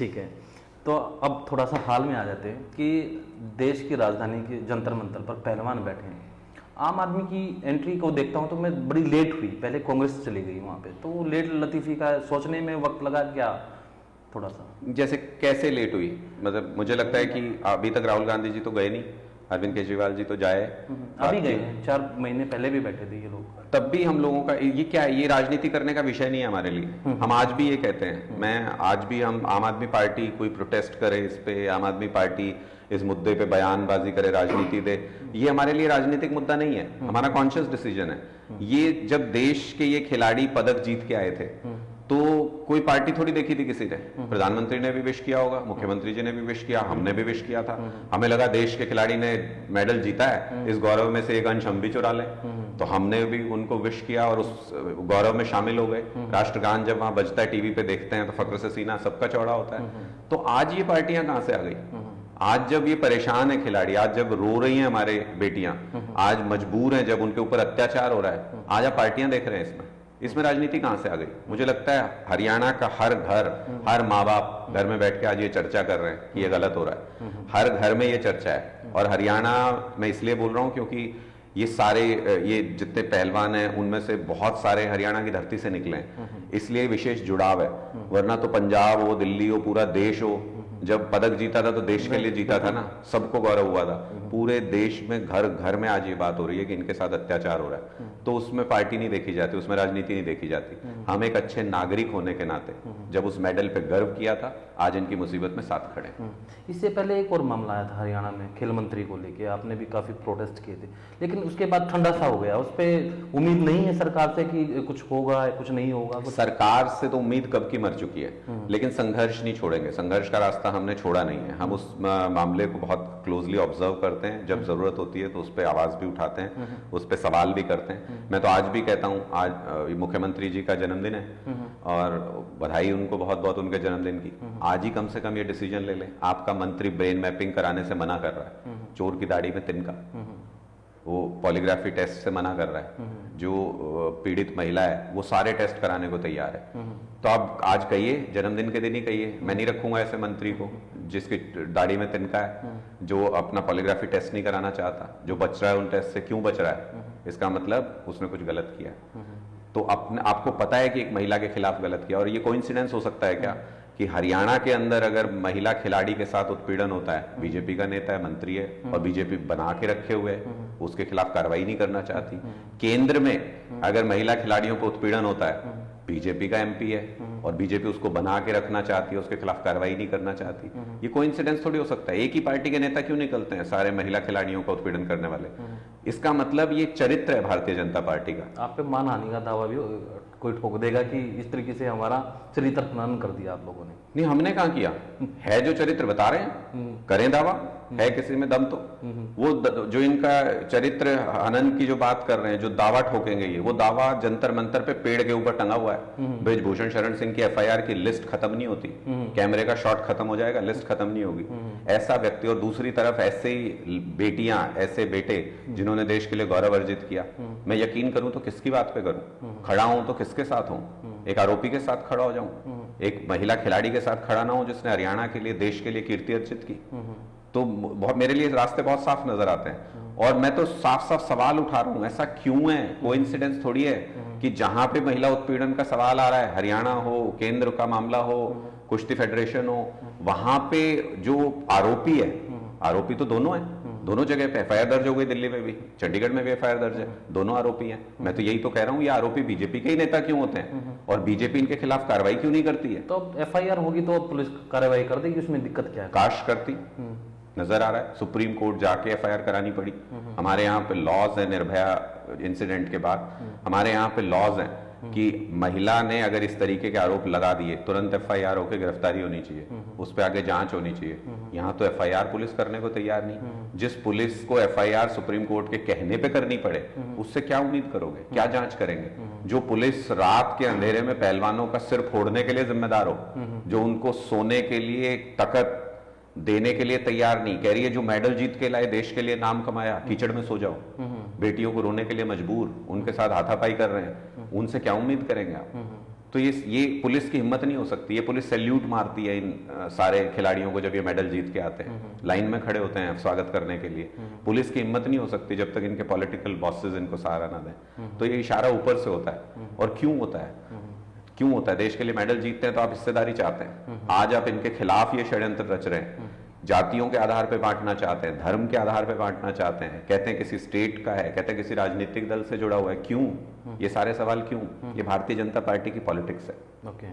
ठीक है, तो अब थोड़ा सा हाल में आ जाते हैं कि देश की राजधानी के जंतर मंतर पर पहलवान बैठे हैं। आम आदमी की एंट्री को देखता हूँ तो मैं बड़ी लेट हुई, पहले कांग्रेस चली गई वहाँ पे, तो वो लेट लतीफ़ी का सोचने में वक्त लगा क्या थोड़ा सा? जैसे कैसे लेट हुई? मतलब मुझे लगता है कि अभी तक राहुल गांधी जी तो गए नहीं, अरविंद केजरीवाल जी तो जाए, अभी गए हैं, 4 महीने पहले भी बैठे थे ये लोग। तब भी हम लोगों का ये क्या है, ये राजनीति करने का विषय नहीं है हमारे लिए। हम आज भी ये कहते हैं, मैं आज भी, हम आम आदमी पार्टी कोई प्रोटेस्ट करे इस पे, आम आदमी पार्टी इस मुद्दे पे बयानबाजी करे, राजनीति दे, ये हमारे लिए राजनीतिक मुद्दा नहीं है, हमारा कॉन्शियस डिसीजन है। ये जब देश के ये खिलाड़ी पदक जीत के आए थे तो कोई पार्टी थोड़ी देखी थी किसी ने, प्रधानमंत्री ने भी विश किया होगा, मुख्यमंत्री जी ने भी विश किया, हमने भी विश किया था। हमें लगा देश के खिलाड़ी ने मेडल जीता है, इस गौरव में से एक अंश हम भी चुरा लें, तो हमने भी उनको विश किया और उस गौरव में शामिल हो गए। राष्ट्रगान जब वहां बजता है, टीवी पे देखते हैं तो फक्र से सीना सबका चौड़ा होता है। तो आज ये पार्टियां कहां से आ गई? आज जब ये परेशान है खिलाड़ी, आज जब रो रही हैं हमारे बेटियां, आज मजबूर हैं, जब उनके ऊपर अत्याचार हो रहा है, आज आप पार्टियां देख रहे हैं इसमें राजनीति कहां से आ गई? मुझे लगता है हरियाणा का हर घर, हर माँ बाप घर में बैठ के आज ये चर्चा कर रहे हैं कि ये गलत हो रहा है। हर घर में ये चर्चा है। और हरियाणा मैं इसलिए बोल रहा हूं क्योंकि ये सारे, ये जितने पहलवान हैं उनमें से बहुत सारे हरियाणा की धरती से निकले हैं, इसलिए विशेष जुड़ाव है। वरना तो पंजाब हो, दिल्ली हो, पूरा देश हो, जब पदक जीता था तो देश के लिए जीता था ना, सबको गौरव हुआ था। पूरे देश में घर घर में आज ये बात हो रही है कि इनके साथ अत्याचार हो रहा है, तो उसमें पार्टी नहीं देखी जाती, उसमें राजनीति नहीं देखी जाती। हम एक अच्छे नागरिक होने के नाते जब उस मेडल पे गर्व किया था, आज इनकी मुसीबत में साथ खड़े। इससे पहले एक और मामला आया था हरियाणा में, खेल मंत्री को लेके आपने भी काफी प्रोटेस्ट किए थे, लेकिन उसके बाद ठंडा सा हो गया। उस पर उम्मीद नहीं है सरकार से कि कुछ होगा, कुछ नहीं होगा? सरकार से तो उम्मीद कब की मर चुकी है, लेकिन संघर्ष नहीं छोड़ेंगे। संघर्ष का रास्ता हमने छोड़ा नहीं है। हम उस मामले को बहुत क्लोजली ऑब्जर्व करते हैं, जब जरूरत होती है तो उस पर आवाज भी उठाते हैं, उस पर सवाल भी करते हैं। मैं तो आज भी कहता हूं, आज मुख्यमंत्री जी का जन्मदिन है और बधाई उनको बहुत बहुत उनके जन्मदिन की। आज ही कम से कम ये डिसीजन ले लें। आपका मंत्री ब्रेन मैपिंग कराने से मना कर रहा है, चोर की दाढ़ी में तिनका, वो पॉलीग्राफी टेस्ट से मना कर रहा है, जो पीड़ित महिला है वो सारे टेस्ट कराने को तैयार है। तो आप आज कहिए, जन्मदिन के दिन ही कहिए, मैं नहीं रखूंगा ऐसे मंत्री को जिसकी दाढ़ी में तिनका है, जो अपना पॉलीग्राफी टेस्ट नहीं कराना चाहता, जो बच रहा है उन टेस्ट से। क्यों बच रहा है? इसका मतलब उसने कुछ गलत किया। तो अपने आपको पता है कि एक महिला के खिलाफ गलत किया, और ये कोइंसिडेंस हो सकता है क्या कि हरियाणा के अंदर अगर महिला खिलाड़ी के साथ उत्पीड़न होता है, बीजेपी का नेता है, मंत्री है, और बीजेपी बना के रखे हुए है, उसके खिलाफ कार्रवाई नहीं करना चाहती। केंद्र में अगर महिला खिलाड़ियों को उत्पीड़न होता है, बीजेपी का एमपी है और बीजेपी उसको बना के रखना चाहती है, उसके खिलाफ कार्रवाई नहीं करना चाहती। ये कोइंसिडेंस थोड़ी हो सकता है। एक ही पार्टी के नेता क्यों निकलते हैं सारे महिला खिलाड़ियों का उत्पीड़न करने वाले? इसका मतलब ये चरित्र है भारतीय जनता पार्टी का। आप पे मानहानि का दावा भी कोई ठोक देगा कि इस तरीके से हमारा चरित्र हनन कर दिया आप लोगों ने? नहीं, हमने कहा किया है, जो चरित्र बता रहे हैं करें दावा, है किसी में दम तो। वो जो इनका चरित्र हनन की जो बात कर रहे हैं, जो दावा ठोकेंगे, ये वो दावा जंतर मंतर पे पेड़ के ऊपर टंगा हुआ है। ब्रिजभूषण शरण सिंह की एफआईआर की लिस्ट खत्म नहीं होती, कैमरे का शॉट खत्म हो जाएगा, लिस्ट खत्म नहीं होगी। ऐसा व्यक्ति, और दूसरी तरफ ऐसे ही बेटियां, ऐसे बेटे जिन्होंने देश के लिए गौरव अर्जित किया। मैं यकीन करूं तो किसकी बात पे करूं? खड़ा हूं तो किसके साथ हूं? एक आरोपी के साथ खड़ा हो जाऊं, एक महिला खिलाड़ी के साथ खड़ा ना हो जिसने हरियाणा के लिए, देश के लिए कीर्ति अर्जित की? तो बहुत, मेरे लिए रास्ते बहुत साफ नजर आते हैं। और मैं तो साफ साफ सवाल उठा रहा हूं, ऐसा क्यों है? कोइंसिडेंस थोड़ी है कि जहां पे महिला उत्पीड़न का सवाल आ रहा है, हरियाणा हो, केंद्र का मामला हो, कुश्ती फेडरेशन हो, वहां पे जो आरोपी है, आरोपी तो दोनों है, दोनों जगह पे एफआईआर दर्ज हो गई, दिल्ली में भी, चंडीगढ़ में भी एफआईआर दर्ज है, दोनों आरोपी हैं। मैं तो यही तो कह रहा हूं, ये आरोपी बीजेपी के ही नेता क्यों होते हैं और बीजेपी इनके खिलाफ कार्रवाई क्यों नहीं करती है? तो एफआईआर होगी तो पुलिस कार्रवाई कर देगी, उसमें दिक्कत क्या है? काश करती। नजर आ रहा है सुप्रीम कोर्ट जाके एफआईआर करानी पड़ी। हमारे यहाँ पे लॉज है, निर्भया इंसिडेंट के बाद हमारे यहाँ पे लॉज हैं कि महिला ने अगर इस तरीके के आरोप लगा दिए, तुरंत एफआईआर होकर गिरफ्तारी होनी चाहिए, उस पर आगे जांच होनी चाहिए। यहाँ तो एफआईआर पुलिस करने को तैयार नहीं। जिस पुलिस को एफआईआर सुप्रीम कोर्ट के कहने पे करनी पड़े, उससे क्या उम्मीद करोगे? क्या जांच करेंगे? जो पुलिस रात के अंधेरे में पहलवानों का सिर फोड़ने के लिए जिम्मेदार हो, जो उनको सोने के लिए तकत देने के लिए तैयार नहीं, कह रही है जो मेडल जीत के लाए, देश के लिए नाम कमाया, कीचड़ में सो जाओ, बेटियों को रोने के लिए मजबूर, उनके साथ हाथापाई कर रहे हैं, उनसे क्या उम्मीद करेंगे आप? तो ये पुलिस की हिम्मत नहीं हो सकती। ये पुलिस सैल्यूट मारती है इन सारे खिलाड़ियों को जब ये मेडल जीत के आते हैं, लाइन में खड़े होते हैं स्वागत करने के लिए। पुलिस की हिम्मत नहीं हो सकती जब तक इनके पॉलिटिकल बॉसेस इनको सहारा ना दें। तो ये इशारा ऊपर से होता है। और क्यों होता है? क्यों होता है? देश के लिए मेडल जीतते हैं तो आप हिस्सेदारी चाहते हैं। आज आप इनके खिलाफ ये षड्यंत्र रच रहे हैं, जातियों के आधार पे बांटना चाहते हैं, धर्म के आधार पे बांटना चाहते हैं, कहते हैं किसी स्टेट का है, कहते हैं किसी राजनीतिक दल से जुड़ा हुआ है। क्यों? ये सारे सवाल क्यों? ये भारतीय जनता पार्टी की पॉलिटिक्स है। ओके